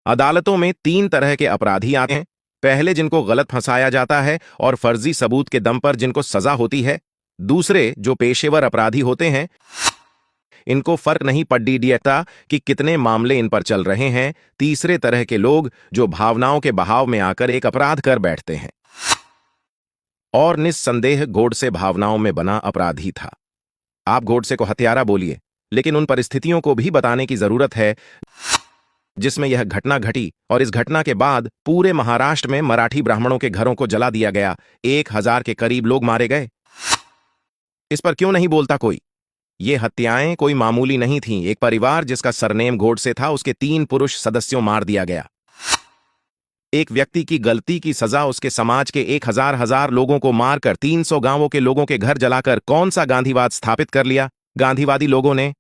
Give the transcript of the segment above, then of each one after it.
अदालतों में तीन तरह के अपराधी आते हैं। पहले, जिनको गलत फंसाया जाता है और फर्जी सबूत के दम पर जिनको सजा होती है। दूसरे, जो पेशेवर अपराधी होते हैं, इनको फर्क नहीं पड़ता कि कितने मामले इन पर चल रहे हैं। तीसरे तरह के लोग, जो भावनाओं के बहाव में आकर एक अपराध कर बैठते हैं। और निस्संदेह गोडसे भावनाओं में बना अपराधी था। आप गोडसे को हत्यारा बोलिए, लेकिन उन परिस्थितियों को भी बताने की जरूरत है जिसमें यह घटना घटी, और इस घटना के बाद पूरे महाराष्ट्र में मराठी ब्राह्मणों के घरों को जला दिया गया। 1000 के करीब लोग मारे गए। इस पर क्यों नहीं बोलता कोई? ये हत्याएं कोई मामूली नहीं थीं। एक परिवार जिसका सरनेम गोडसे था, उसके 3 पुरुष सदस्यों मार दिया गया। एक व्यक्ति की गलती की सजा उसके समाज के 1000 लोगों को मारकर 300 गांवों के लोगों के घर जलाकर कौन सा गांधीवाद स्थापित कर लिया गांधीवादी लोगों ने?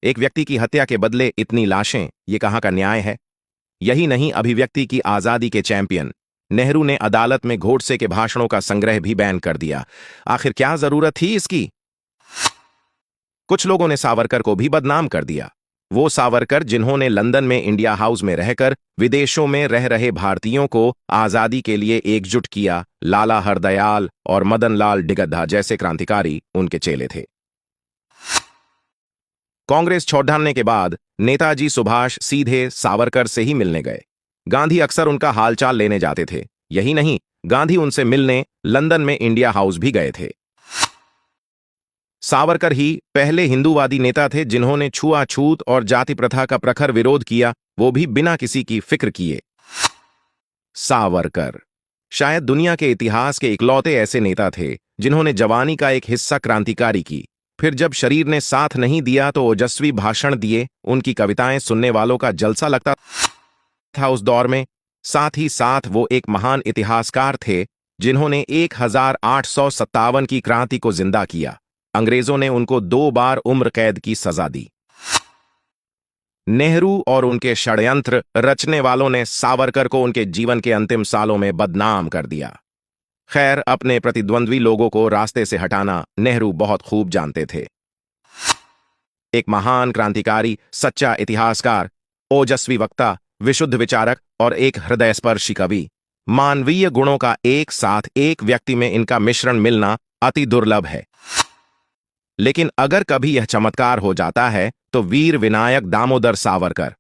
एक व्यक्ति की हत्या के बदले इतनी लाशें, ये कहां का न्याय है? यही नहीं, अभिव्यक्ति की आजादी के चैंपियन नेहरू ने अदालत में गोडसे के भाषणों का संग्रह भी बैन कर दिया। आखिर क्या जरूरत थी इसकी? कुछ लोगों ने सावरकर को भी बदनाम कर दिया। वो सावरकर जिन्होंने लंदन में इंडिया हाउस में रहकर विदेशों में रह रहे भारतीयों को आजादी के लिए एकजुट किया। लाला हरदयाल और मदन लाल डिगद्धा जैसे क्रांतिकारी उनके चेले थे। कांग्रेस छोड़ने के बाद नेताजी सुभाष सीधे सावरकर से ही मिलने गए। गांधी अक्सर उनका हालचाल लेने जाते थे। यही नहीं, गांधी उनसे मिलने लंदन में इंडिया हाउस भी गए थे। सावरकर ही पहले हिंदूवादी नेता थे जिन्होंने छुआछूत और जाति प्रथा का प्रखर विरोध किया, वो भी बिना किसी की फिक्र किए। सावरकर शायद दुनिया के इतिहास के इकलौते ऐसे नेता थे जिन्होंने जवानी का एक हिस्सा क्रांतिकारी की, फिर जब शरीर ने साथ नहीं दिया तो ओजस्वी भाषण दिए। उनकी कविताएं सुनने वालों का जलसा लगता था उस दौर में। साथ ही साथ वो एक महान इतिहासकार थे जिन्होंने 1857 की क्रांति को जिंदा किया। अंग्रेजों ने उनको 2 बार उम्र कैद की सजा दी। नेहरू और उनके षड्यंत्र रचने वालों ने सावरकर को उनके जीवन के अंतिम सालों में बदनाम कर दिया। खैर, अपने प्रतिद्वंद्वी लोगों को रास्ते से हटाना नेहरू बहुत खूब जानते थे। एक महान क्रांतिकारी, सच्चा इतिहासकार, ओजस्वी वक्ता, विशुद्ध विचारक और एक हृदयस्पर्शी कवि। मानवीय गुणों का एक साथ एक व्यक्ति में इनका मिश्रण मिलना अति दुर्लभ है। लेकिन अगर कभी यह चमत्कार हो जाता है तो वीर विनायक दामोदर सावरकर